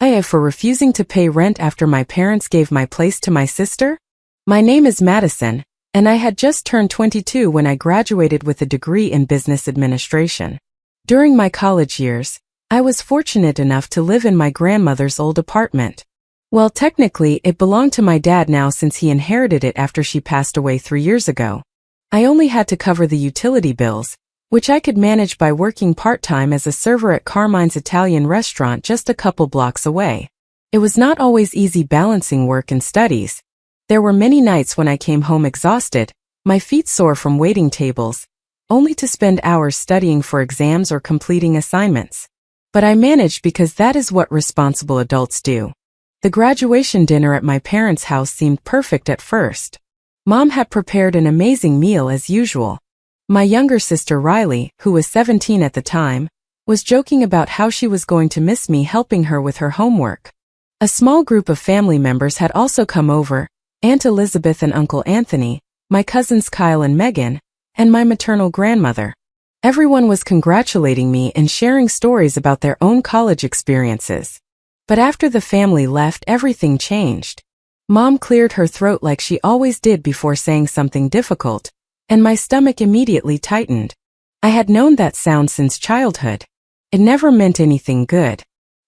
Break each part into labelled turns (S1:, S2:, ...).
S1: AITA for refusing to pay rent after my parents gave my place to my sister? My name is Madison, and I had just turned 22 when I graduated with a degree in business administration. During my college years, I was fortunate enough to live in my grandmother's old apartment. Well, technically, it belonged to my dad now since he inherited it after she passed away 3 years ago. I only had to cover the utility bills, which I could manage by working part-time as a server at Carmine's Italian restaurant just a couple blocks away. It was not always easy balancing work and studies. There were many nights when I came home exhausted, my feet sore from waiting tables, only to spend hours studying for exams or completing assignments. But I managed because that is what responsible adults do. The graduation dinner at my parents' house seemed perfect at first. Mom had prepared an amazing meal as usual. My younger sister Riley, who was 17 at the time, was joking about how she was going to miss me helping her with her homework. A small group of family members had also come over, Aunt Elizabeth and Uncle Anthony, my cousins Kyle and Megan, and my maternal grandmother. Everyone was congratulating me and sharing stories about their own college experiences. But after the family left, everything changed. Mom cleared her throat like she always did before saying something difficult, and my stomach immediately tightened. I had known that sound since childhood. It never meant anything good.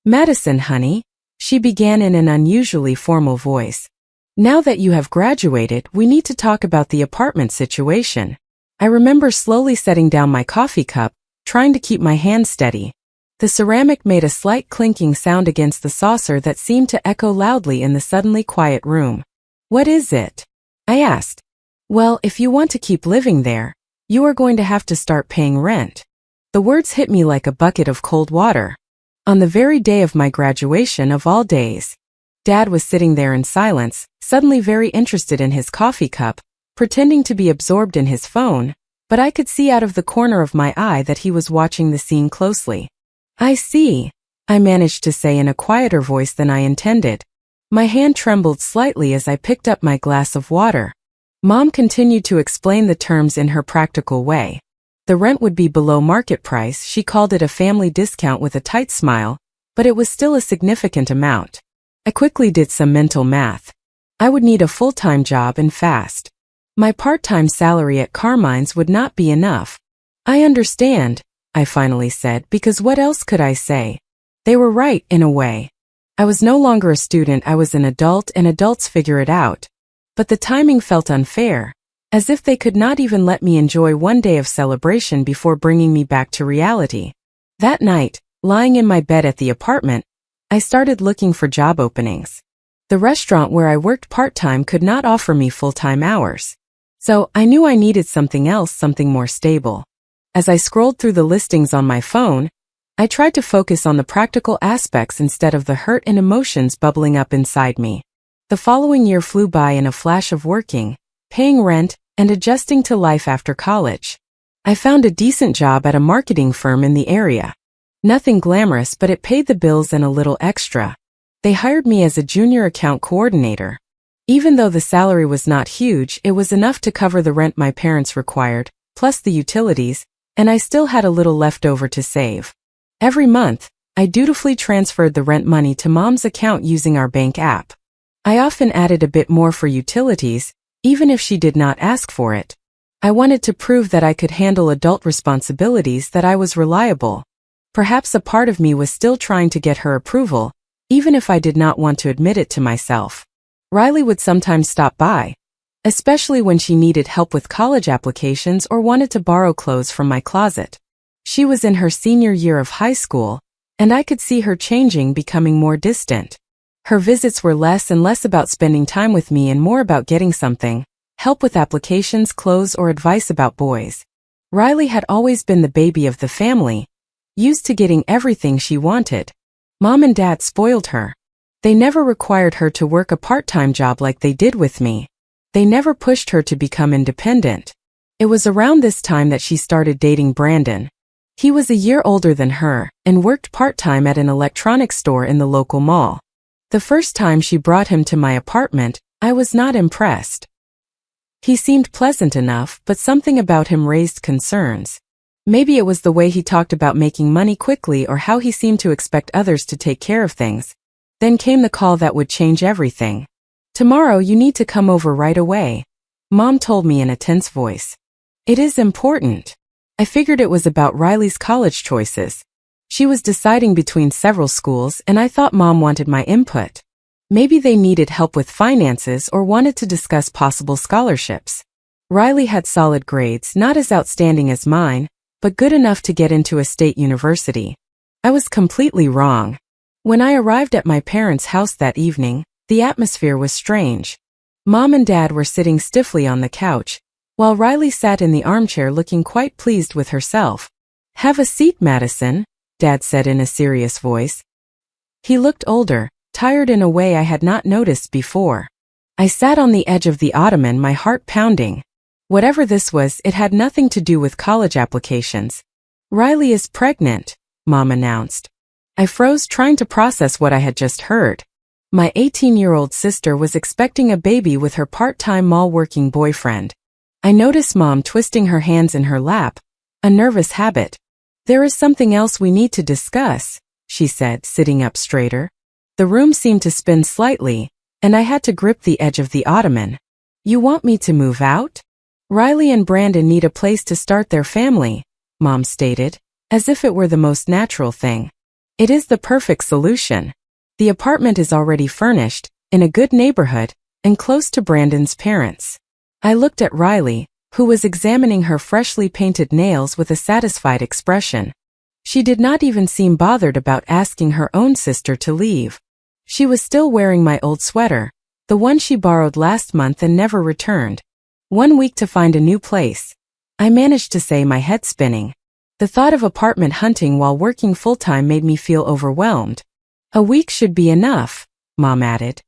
S1: "Madison, honey," she began in an unusually formal voice. "Now that you have graduated, we need to talk about the apartment situation." I remember slowly setting down my coffee cup, trying to keep my hand steady. The ceramic made a slight clinking sound against the saucer that seemed to echo loudly in the suddenly quiet room. "What is it?" I asked. "Well, if you want to keep living there, you are going to have to start paying rent." The words hit me like a bucket of cold water. On the very day of my graduation of all days, Dad was sitting there in silence, suddenly very interested in his coffee cup, pretending to be absorbed in his phone, but I could see out of the corner of my eye that he was watching the scene closely. "I see," I managed to say in a quieter voice than I intended. My hand trembled slightly as I picked up my glass of water. Mom continued to explain the terms in her practical way. The rent would be below market price. She called it a family discount with a tight smile, but it was still a significant amount. I quickly did some mental math. I would need a full-time job and fast. My part-time salary at Carmine's would not be enough. "I understand," I finally said, because what else could I say? They were right, in a way. I was no longer a student, I was an adult, and adults figure it out. But the timing felt unfair, as if they could not even let me enjoy one day of celebration before bringing me back to reality. That night, lying in my bed at the apartment, I started looking for job openings. The restaurant where I worked part-time could not offer me full-time hours. So I knew I needed something else, something more stable. As I scrolled through the listings on my phone, I tried to focus on the practical aspects instead of the hurt and emotions bubbling up inside me. The following year flew by in a flash of working, paying rent, and adjusting to life after college. I found a decent job at a marketing firm in the area. Nothing glamorous, but it paid the bills and a little extra. They hired me as a junior account coordinator. Even though the salary was not huge, it was enough to cover the rent my parents required, plus the utilities, and I still had a little left over to save. Every month, I dutifully transferred the rent money to Mom's account using our bank app. I often added a bit more for utilities, even if she did not ask for it. I wanted to prove that I could handle adult responsibilities, that I was reliable. Perhaps a part of me was still trying to get her approval, even if I did not want to admit it to myself. Riley would sometimes stop by, especially when she needed help with college applications or wanted to borrow clothes from my closet. She was in her senior year of high school, and I could see her changing, becoming more distant. Her visits were less and less about spending time with me and more about getting something, help with applications, clothes, or advice about boys. Riley had always been the baby of the family, used to getting everything she wanted. Mom and Dad spoiled her. They never required her to work a part-time job like they did with me. They never pushed her to become independent. It was around this time that she started dating Brandon. He was a year older than her and worked part-time at an electronics store in the local mall. The first time she brought him to my apartment, I was not impressed. He seemed pleasant enough, but something about him raised concerns. Maybe it was the way he talked about making money quickly or how he seemed to expect others to take care of things. Then came the call that would change everything. "Tomorrow you need to come over right away," Mom told me in a tense voice. "It is important." I figured it was about Riley's college choices. She was deciding between several schools and I thought Mom wanted my input. Maybe they needed help with finances or wanted to discuss possible scholarships. Riley had solid grades, not as outstanding as mine, but good enough to get into a state university. I was completely wrong. When I arrived at my parents' house that evening, the atmosphere was strange. Mom and Dad were sitting stiffly on the couch, while Riley sat in the armchair looking quite pleased with herself. "Have a seat, Madison," Dad said in a serious voice. He looked older, tired in a way I had not noticed before. I sat on the edge of the ottoman, my heart pounding. Whatever this was, it had nothing to do with college applications. "Riley is pregnant," Mom announced. I froze, trying to process what I had just heard. My 18-year-old sister was expecting a baby with her part-time mall-working boyfriend. I noticed Mom twisting her hands in her lap, a nervous habit. "There is something else we need to discuss," she said, sitting up straighter. The room seemed to spin slightly, and I had to grip the edge of the ottoman. "You want me to move out? Riley and Brandon need a place to start their family," Mom stated, as if it were the most natural thing. "It is the perfect solution. The apartment is already furnished, in a good neighborhood, and close to Brandon's parents." I looked at Riley, who was examining her freshly painted nails with a satisfied expression. She did not even seem bothered about asking her own sister to leave. She was still wearing my old sweater, the one she borrowed last month and never returned. 1 week to find a new place. I managed to say, my head spinning. The thought of apartment hunting while working full-time made me feel overwhelmed. "A week should be enough," Mom added.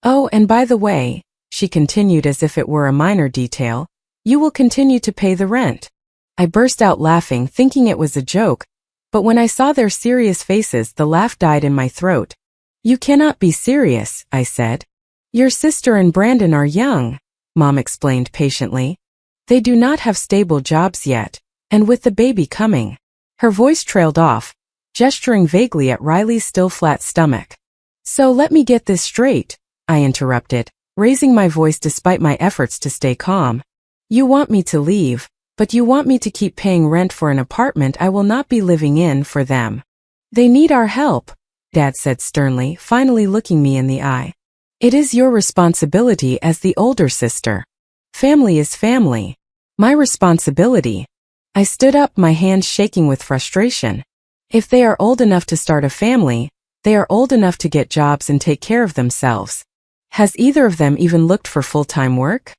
S1: "Oh, and by the way," she continued as if it were a minor detail, "you will continue to pay the rent." I burst out laughing, thinking it was a joke, but when I saw their serious faces, the laugh died in my throat. "You cannot be serious," I said. "Your sister and Brandon are young," Mom explained patiently. "They do not have stable jobs yet, and with the baby coming." Her voice trailed off, gesturing vaguely at Riley's still flat stomach. "So let me get this straight," I interrupted, raising my voice despite my efforts to stay calm. "You want me to leave, but you want me to keep paying rent for an apartment I will not be living in for them. They need our help," Dad said sternly, finally looking me in the eye. "It is your responsibility as the older sister. Family is family. My responsibility." I stood up, my hands shaking with frustration. If they are old enough to start a family, they are old enough to get jobs and take care of themselves. Has either of them even looked for full-time work?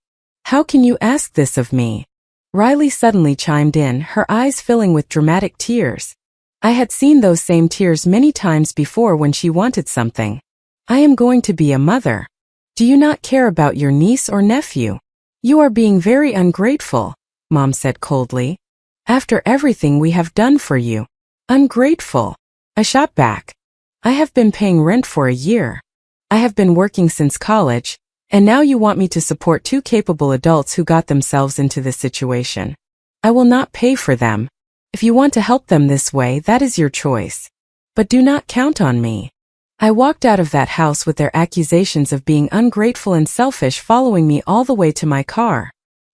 S1: "How can you ask this of me?" Riley suddenly chimed in, her eyes filling with dramatic tears. I had seen those same tears many times before when she wanted something. "I am going to be a mother. Do you not care about your niece or nephew? You are being very ungrateful," Mom said coldly. "After everything we have done for you." "Ungrateful?" I shot back. "I have been paying rent for a year. I have been working since college, and now you want me to support two capable adults who got themselves into this situation. I will not pay for them. If you want to help them this way, that is your choice. But do not count on me." I walked out of that house with their accusations of being ungrateful and selfish following me all the way to my car.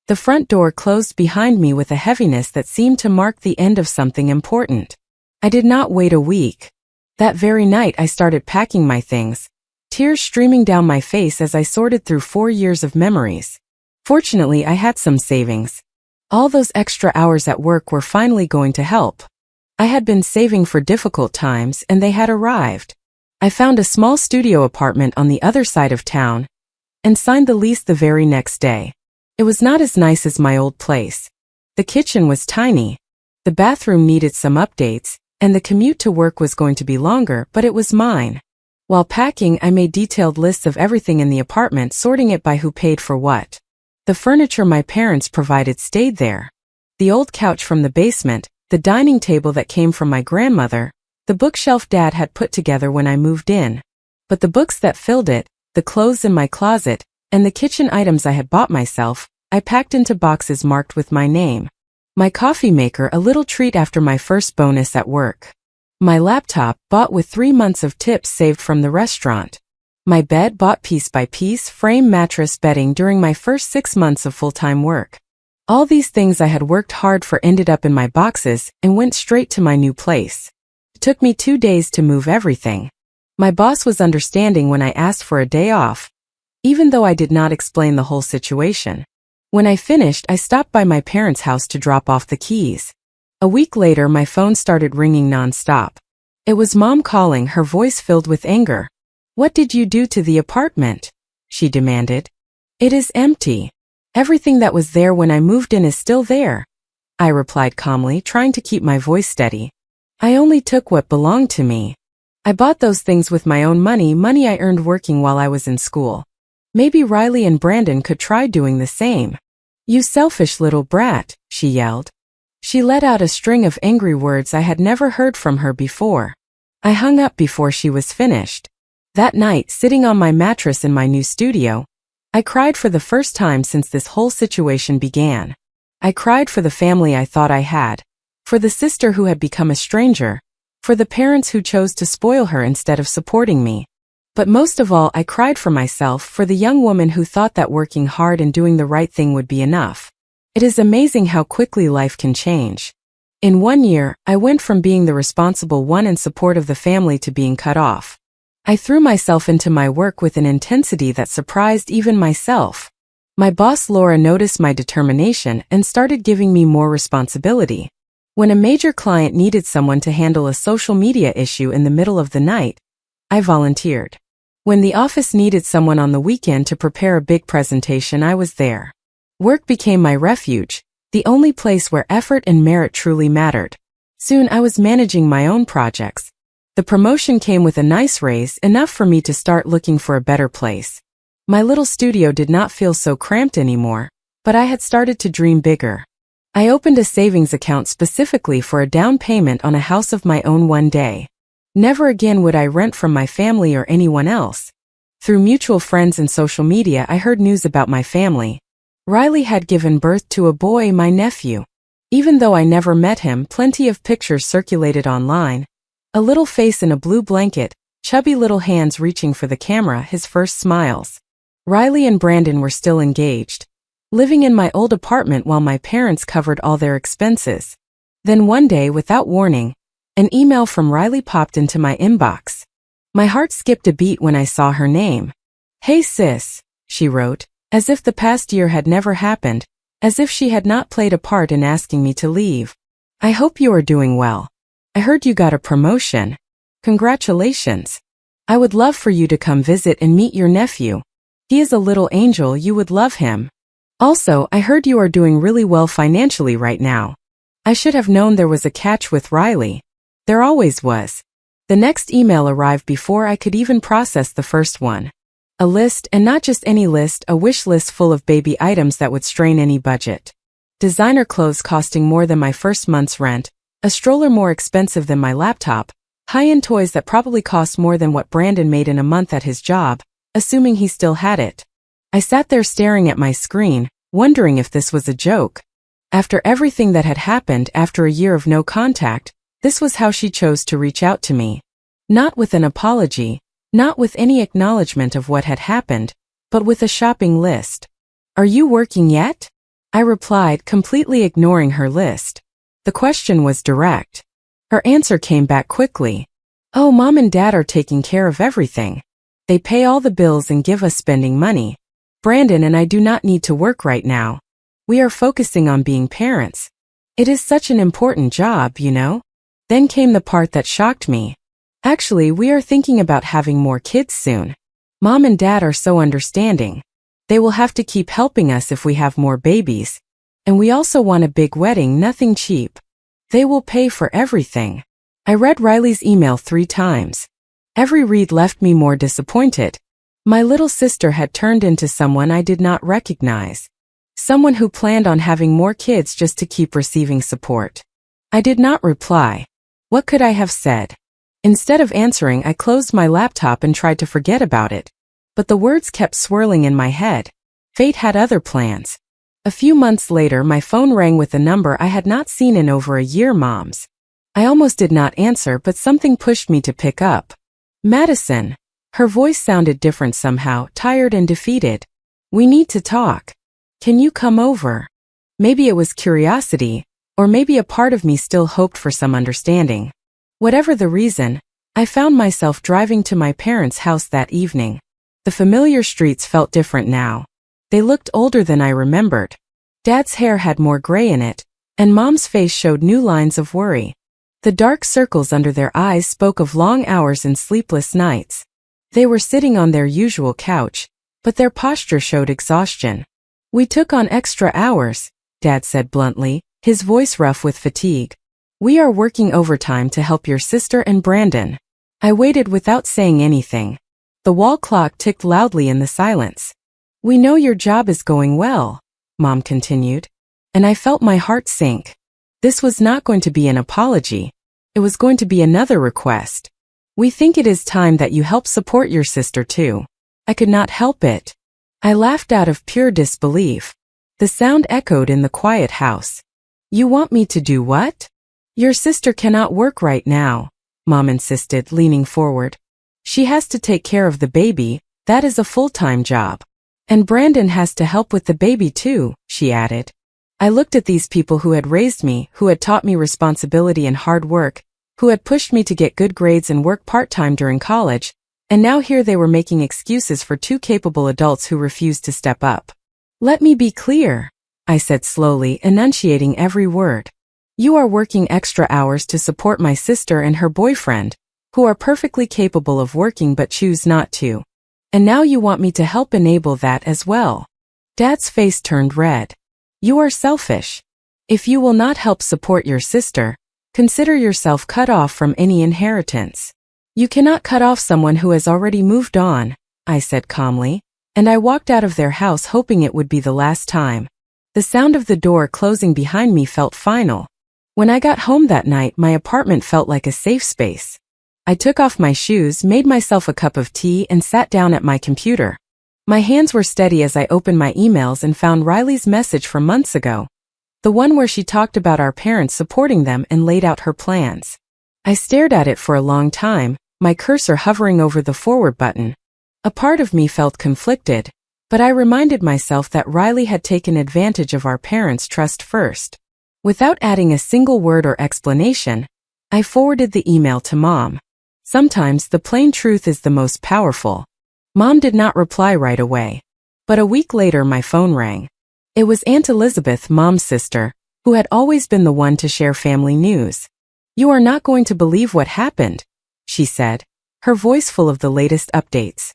S1: The front door closed behind me with a heaviness that seemed to mark the end of something important. I did not wait a week. That very night I started packing my things, tears streaming down my face as I sorted through 4 years of memories. Fortunately, I had some savings. All those extra hours at work were finally going to help. I had been saving for difficult times, and they had arrived. I found a small studio apartment on the other side of town, and signed the lease the very next day. It was not as nice as my old place. The kitchen was tiny. The bathroom needed some updates, and the commute to work was going to be longer, but it was mine. While packing, I made detailed lists of everything in the apartment, sorting it by who paid for what. The furniture my parents provided stayed there. The old couch from the basement, the dining table that came from my grandmother, the bookshelf Dad had put together when I moved in. But the books that filled it, the clothes in my closet, and the kitchen items I had bought myself, I packed into boxes marked with my name. My coffee maker, a little treat after my first bonus at work. My laptop, bought with 3 months of tips saved from the restaurant. My bed, bought piece by piece, frame, mattress, bedding during my first 6 months of full-time work. All these things I had worked hard for ended up in my boxes and went straight to my new place. It took me 2 days to move everything. My boss was understanding when I asked for a day off, even though I did not explain the whole situation. When I finished, I stopped by my parents' house to drop off the keys. A week later, my phone started ringing non-stop. It was Mom calling, her voice filled with anger. "What did you do to the apartment?" she demanded. "It is empty. Everything that was there when I moved in is still there," I replied calmly, trying to keep my voice steady. "I only took what belonged to me. I bought those things with my own money I earned working while I was in school. Maybe Riley and Brandon could try doing the same." "You selfish little brat," she yelled. She let out a string of angry words I had never heard from her before. I hung up before she was finished. That night, sitting on my mattress in my new studio, I cried for the first time since this whole situation began. I cried for the family I thought I had, for the sister who had become a stranger, for the parents who chose to spoil her instead of supporting me. But most of all, I cried for myself, for the young woman who thought that working hard and doing the right thing would be enough. It is amazing how quickly life can change. In 1 year, I went from being the responsible one and support of the family to being cut off. I threw myself into my work with an intensity that surprised even myself. My boss Laura noticed my determination and started giving me more responsibility. When a major client needed someone to handle a social media issue in the middle of the night, I volunteered. When the office needed someone on the weekend to prepare a big presentation, I was there. Work became my refuge, the only place where effort and merit truly mattered. Soon I was managing my own projects. The promotion came with a nice raise, enough for me to start looking for a better place. My little studio did not feel so cramped anymore, but I had started to dream bigger. I opened a savings account specifically for a down payment on a house of my own one day. Never again would I rent from my family or anyone else. Through mutual friends and social media, I heard news about my family. Riley had given birth to a boy, my nephew. Even though I never met him, plenty of pictures circulated online. A little face in a blue blanket, chubby little hands reaching for the camera, his first smiles. Riley and Brandon were still engaged, living in my old apartment while my parents covered all their expenses. Then one day, without warning, an email from Riley popped into my inbox. My heart skipped a beat when I saw her name. "Hey sis," she wrote, as if the past year had never happened, as if she had not played a part in asking me to leave. "I hope you are doing well. I heard you got a promotion. Congratulations. I would love for you to come visit and meet your nephew. He is a little angel, you would love him. Also, I heard you are doing really well financially right now." I should have known there was a catch with Riley. There always was. The next email arrived before I could even process the first one. A list, and not just any list, a wish list full of baby items that would strain any budget. Designer clothes costing more than my first month's rent, a stroller more expensive than my laptop, high-end toys that probably cost more than what Brandon made in a month at his job, assuming he still had it. I sat there staring at my screen, wondering if this was a joke. After everything that had happened, after a year of no contact, this was how she chose to reach out to me. Not with an apology, not with any acknowledgement of what had happened, but with a shopping list. "Are you working yet?" I replied, completely ignoring her list. The question was direct. Her answer came back quickly. "Oh, Mom and Dad are taking care of everything. They pay all the bills and give us spending money. Brandon and I do not need to work right now. We are focusing on being parents. It is such an important job, you know?" Then came the part that shocked me. "Actually, we are thinking about having more kids soon. Mom and Dad are so understanding. They will have to keep helping us if we have more babies. And we also want a big wedding, nothing cheap. They will pay for everything." I read Riley's email 3 times. Every read left me more disappointed. My little sister had turned into someone I did not recognize. Someone who planned on having more kids just to keep receiving support. I did not reply. What could I have said? Instead of answering, I closed my laptop and tried to forget about it. But the words kept swirling in my head. Fate had other plans. A few months later, my phone rang with a number I had not seen in over a year. "Mom's." I almost did not answer, but something pushed me to pick up. Madison. Her voice sounded different somehow, tired and defeated. We need to talk. Can you come over? Maybe it was curiosity, or maybe a part of me still hoped for some understanding. Whatever the reason, I found myself driving to my parents' house that evening. The familiar streets felt different now. They looked older than I remembered. Dad's hair had more gray in it, and Mom's face showed new lines of worry. The dark circles under their eyes spoke of long hours and sleepless nights. They were sitting on their usual couch, but their posture showed exhaustion. We took on extra hours, Dad said bluntly, his voice rough with fatigue. We are working overtime to help your sister and Brandon. I waited without saying anything. The wall clock ticked loudly in the silence. We know your job is going well, Mom continued, and I felt my heart sink. This was not going to be an apology. It was going to be another request. We think it is time that you help support your sister too. I could not help it. I laughed out of pure disbelief. The sound echoed in the quiet house. You want me to do what? Your sister cannot work right now, Mom insisted, leaning forward. She has to take care of the baby, that is a full-time job. And Brandon has to help with the baby too, she added. I looked at these people who had raised me, who had taught me responsibility and hard work, who had pushed me to get good grades and work part-time during college, and now here they were making excuses for two capable adults who refused to step up. Let me be clear, I said slowly, enunciating every word. You are working extra hours to support my sister and her boyfriend, who are perfectly capable of working but choose not to. And now you want me to help enable that as well. Dad's face turned red. You are selfish. If you will not help support your sister, consider yourself cut off from any inheritance. You cannot cut off someone who has already moved on, I said calmly, and I walked out of their house hoping it would be the last time. The sound of the door closing behind me felt final. When I got home that night, my apartment felt like a safe space. I took off my shoes, made myself a cup of tea, and sat down at my computer. My hands were steady as I opened my emails and found Riley's message from months ago. The one where she talked about our parents supporting them and laid out her plans. I stared at it for a long time, my cursor hovering over the forward button. A part of me felt conflicted, but I reminded myself that Riley had taken advantage of our parents' trust first. Without adding a single word or explanation, I forwarded the email to Mom. Sometimes the plain truth is the most powerful. Mom did not reply right away. But a week later my phone rang. It was Aunt Elizabeth, Mom's sister, who had always been the one to share family news. You are not going to believe what happened, she said, her voice full of the latest updates.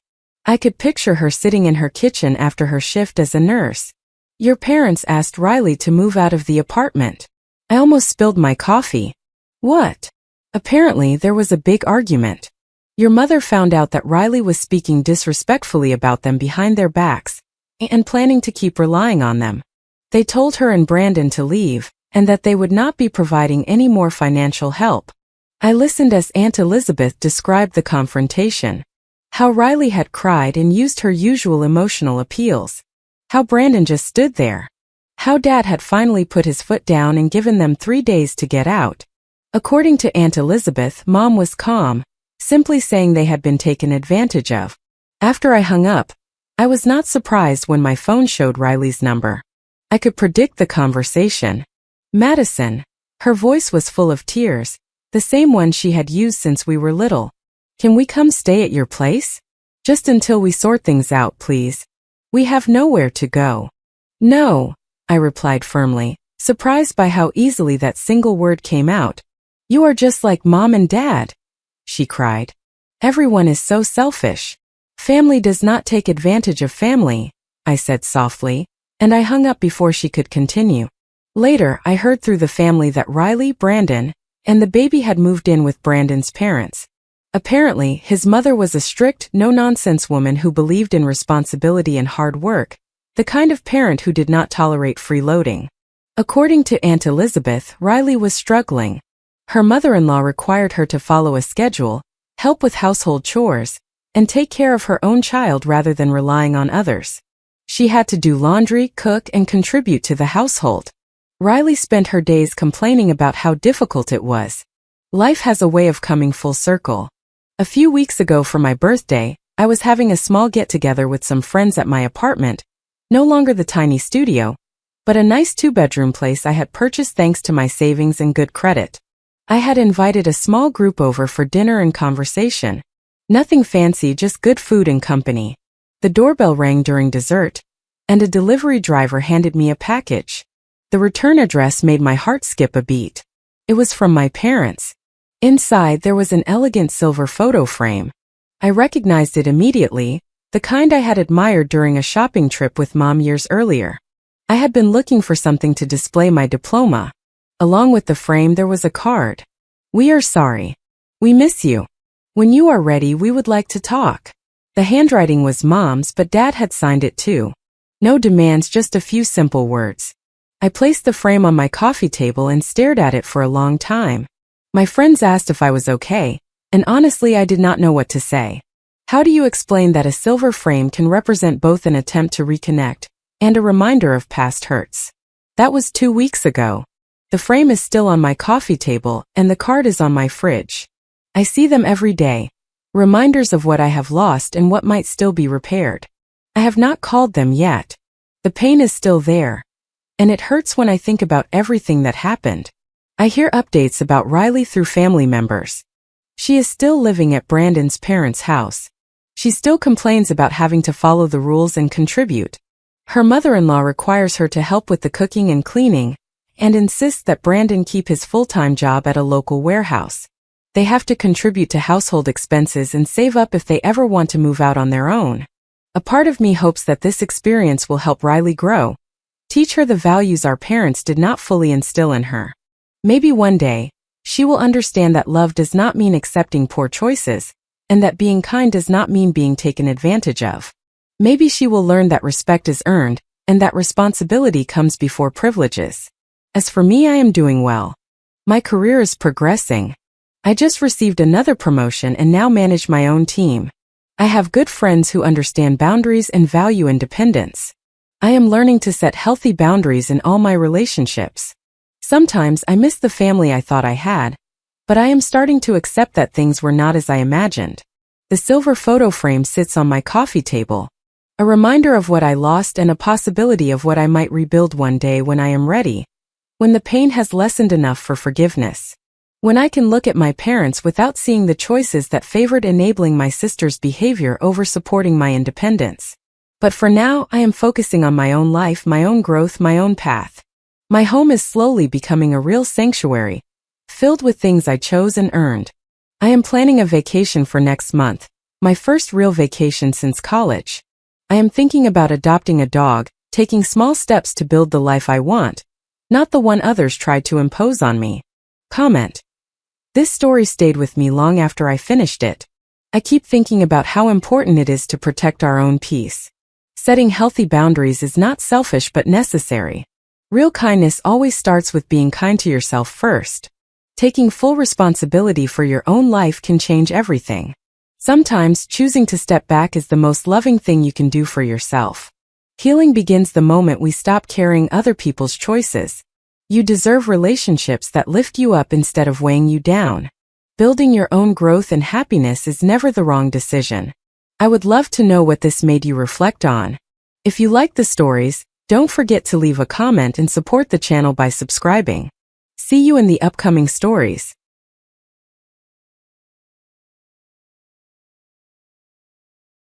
S1: I could picture her sitting in her kitchen after her shift as a nurse. Your parents asked Riley to move out of the apartment. I almost spilled my coffee. What? Apparently there was a big argument. Your mother found out that Riley was speaking disrespectfully about them behind their backs, and planning to keep relying on them. They told her and Brandon to leave, and that they would not be providing any more financial help. I listened as Aunt Elizabeth described the confrontation. How Riley had cried and used her usual emotional appeals. How Brandon just stood there. How Dad had finally put his foot down and given them 3 days to get out. According to Aunt Elizabeth, Mom was calm, simply saying they had been taken advantage of. After I hung up, I was not surprised when my phone showed Riley's number. I could predict the conversation. Madison. Her voice was full of tears, the same one she had used since we were little. Can we come stay at your place? Just until we sort things out, please. We have nowhere to go. No, I replied firmly, surprised by how easily that single word came out. You are just like Mom and Dad, she cried. Everyone is so selfish. Family does not take advantage of family, I said softly, and I hung up before she could continue. Later, I heard through the family that Riley, Brandon, and the baby had moved in with Brandon's parents. Apparently, his mother was a strict, no-nonsense woman who believed in responsibility and hard work, the kind of parent who did not tolerate freeloading. According to Aunt Elizabeth, Riley was struggling. Her mother-in-law required her to follow a schedule, help with household chores, and take care of her own child rather than relying on others. She had to do laundry, cook, and contribute to the household. Riley spent her days complaining about how difficult it was. Life has a way of coming full circle. A few weeks ago for my birthday, I was having a small get-together with some friends at my apartment, no longer the tiny studio, but a nice 2-bedroom place I had purchased thanks to my savings and good credit. I had invited a small group over for dinner and conversation. Nothing fancy, just good food and company. The doorbell rang during dessert, and a delivery driver handed me a package. The return address made my heart skip a beat. It was from my parents. Inside there was an elegant silver photo frame. I recognized it immediately, the kind I had admired during a shopping trip with Mom years earlier. I had been looking for something to display my diploma. Along with the frame there was a card. "We are sorry. We miss you. When you are ready we would like to talk." The handwriting was Mom's, but Dad had signed it too. No demands, just a few simple words. I placed the frame on my coffee table and stared at it for a long time. My friends asked if I was okay, and honestly I did not know what to say. How do you explain that a silver frame can represent both an attempt to reconnect and a reminder of past hurts? That was 2 weeks ago. The frame is still on my coffee table, and the card is on my fridge. I see them every day, reminders of what I have lost and what might still be repaired. I have not called them yet. The pain is still there, and it hurts when I think about everything that happened. I hear updates about Riley through family members. She is still living at Brandon's parents' house. She still complains about having to follow the rules and contribute. Her mother-in-law requires her to help with the cooking and cleaning, and insists that Brandon keep his full-time job at a local warehouse. They have to contribute to household expenses and save up if they ever want to move out on their own. A part of me hopes that this experience will help Riley grow, teach her the values our parents did not fully instill in her. Maybe one day, she will understand that love does not mean accepting poor choices, and that being kind does not mean being taken advantage of. Maybe she will learn that respect is earned, and that responsibility comes before privileges. As for me, I am doing well. My career is progressing. I just received another promotion and now manage my own team. I have good friends who understand boundaries and value independence. I am learning to set healthy boundaries in all my relationships. Sometimes I miss the family I thought I had, but I am starting to accept that things were not as I imagined. The silver photo frame sits on my coffee table, a reminder of what I lost and a possibility of what I might rebuild one day when I am ready, when the pain has lessened enough for forgiveness. When I can look at my parents without seeing the choices that favored enabling my sister's behavior over supporting my independence. But for now, I am focusing on my own life, my own growth, my own path. My home is slowly becoming a real sanctuary, filled with things I chose and earned. I am planning a vacation for next month, my first real vacation since college. I am thinking about adopting a dog, taking small steps to build the life I want, not the one others tried to impose on me. Comment. This story stayed with me long after I finished it. I keep thinking about how important it is to protect our own peace. Setting healthy boundaries is not selfish but necessary. Real kindness always starts with being kind to yourself first. Taking full responsibility for your own life can change everything. Sometimes choosing to step back is the most loving thing you can do for yourself. Healing begins the moment we stop carrying other people's choices. You deserve relationships that lift you up instead of weighing you down. Building your own growth and happiness is never the wrong decision. I would love to know what this made you reflect on. If you like the stories, don't forget to leave a comment and support the channel by subscribing. See you in the upcoming stories.